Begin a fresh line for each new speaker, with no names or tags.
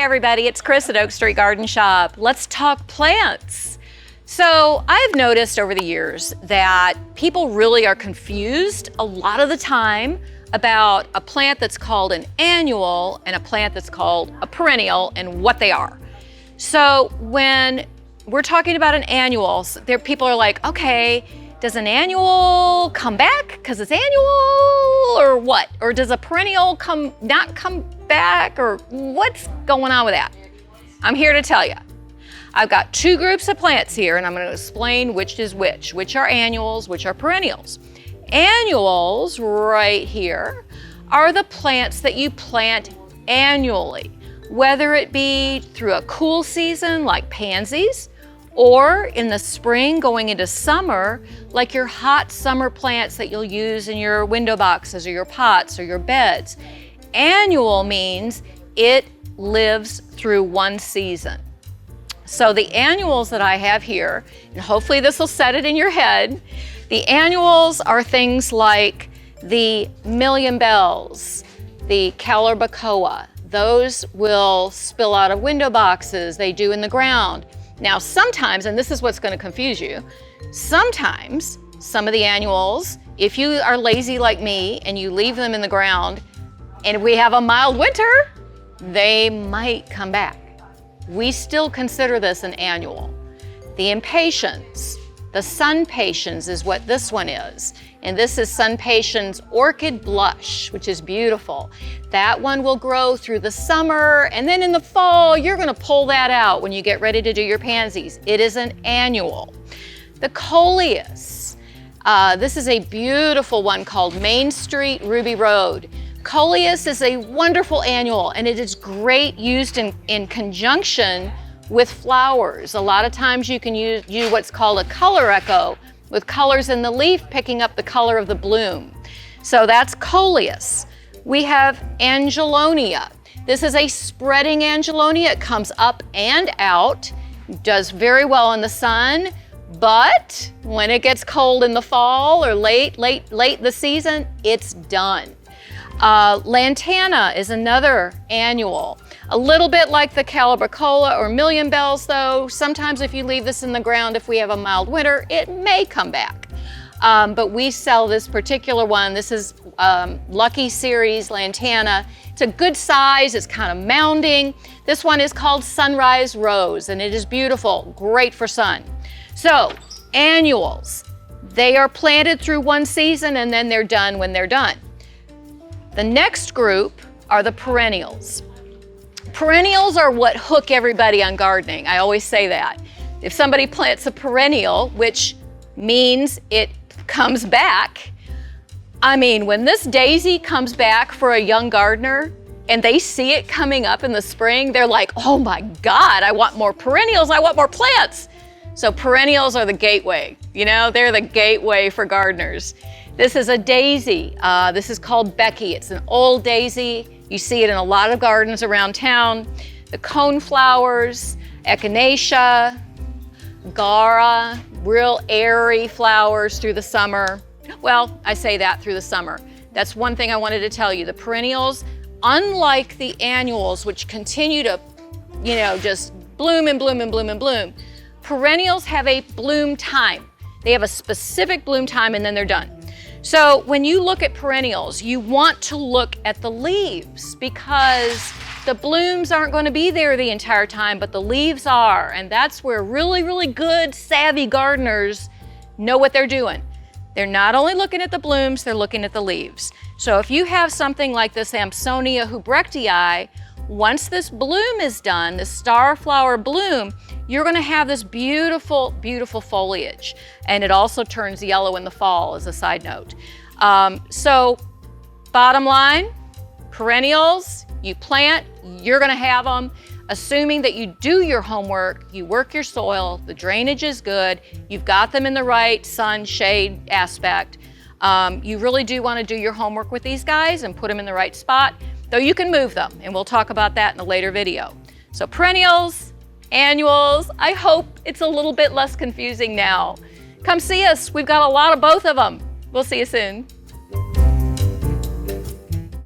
Hey everybody, it's Chris at Oak Street Garden Shop. Let's talk plants. So I've noticed over the years that people really are confused a lot of the time about a plant that's called an annual and a plant that's called a perennial and what they are. So when we're talking about an annual, people are like, okay, does an annual come back because it's annual or what? Or does a perennial not come back, or what's going on with that? I'm here to tell you. I've got two groups of plants here and I'm going to explain which is which are annuals, which are perennials. Annuals right here are the plants that you plant annually, whether it be through a cool season like pansies, or in the spring going into summer, like your hot summer plants that you'll use in your window boxes or your pots or your beds. Annual means it lives through one season. So the annuals that I have here, and hopefully this will set it in your head, the annuals are things like the million bells, the calibrachoa. Those will spill out of window boxes, they do in the ground. Now sometimes, and this is what's going to confuse you, sometimes some of the annuals, if you are lazy like me and you leave them in the ground and we have a mild winter, they might come back. We still consider this an annual. The impatiens, the sun patiens is what this one is. And this is sun patiens orchid blush, which is beautiful. That one will grow through the summer, and then in the fall, you're gonna pull that out when you get ready to do your pansies. It is an annual. The coleus, this is a beautiful one called Main Street Ruby Road. Coleus is a wonderful annual, and it is great used in conjunction with flowers. A lot of times you can use what's called a color echo, with colors in the leaf picking up the color of the bloom. So that's coleus. We have angelonia. This is a spreading angelonia. It comes up and out, does very well in the sun, but when it gets cold in the fall or late the season, it's done. Lantana is another annual. A little bit like the calibrachoa or million bells though. Sometimes if you leave this in the ground, if we have a mild winter, it may come back. But we sell this particular one. This is Lucky Series Lantana. It's a good size, it's kind of mounding. This one is called Sunrise Rose and it is beautiful, great for sun. So annuals, they are planted through one season and then they're done when they're done. The next group are the perennials. Perennials are what hook everybody on gardening. I always say that. If somebody plants a perennial, which means it comes back, I mean, when this daisy comes back for a young gardener and they see it coming up in the spring, they're like, oh my God, I want more perennials, I want more plants. So perennials are the gateway, you know, they're the gateway for gardeners. This is a daisy. This is called Becky. It's an old daisy. You see it in a lot of gardens around town. The coneflowers, echinacea, gara, real airy flowers through the summer. Well, I say that through the summer. That's one thing I wanted to tell you. The perennials, unlike the annuals, which continue to, you know, just bloom and bloom and bloom and bloom, perennials have a bloom time. They have a specific bloom time and then they're done. So when you look at perennials, you want to look at the leaves because the blooms aren't going to be there the entire time, but the leaves are. And that's where really, really good, savvy gardeners know what they're doing. They're not only looking at the blooms, they're looking at the leaves. So if you have something like this Ampsonia hubrechtii, once this bloom is done, this starflower bloom, you're gonna have this beautiful, beautiful foliage. And it also turns yellow in the fall as a side note. So bottom line, perennials, you plant, you're gonna have them, assuming that you do your homework, you work your soil, the drainage is good, you've got them in the right sun, shade aspect. You really do wanna do your homework with these guys and put them in the right spot, though you can move them, and we'll talk about that in a later video. So perennials, annuals, I hope it's a little bit less confusing now. Come see us, we've got a lot of both of them. We'll see you soon.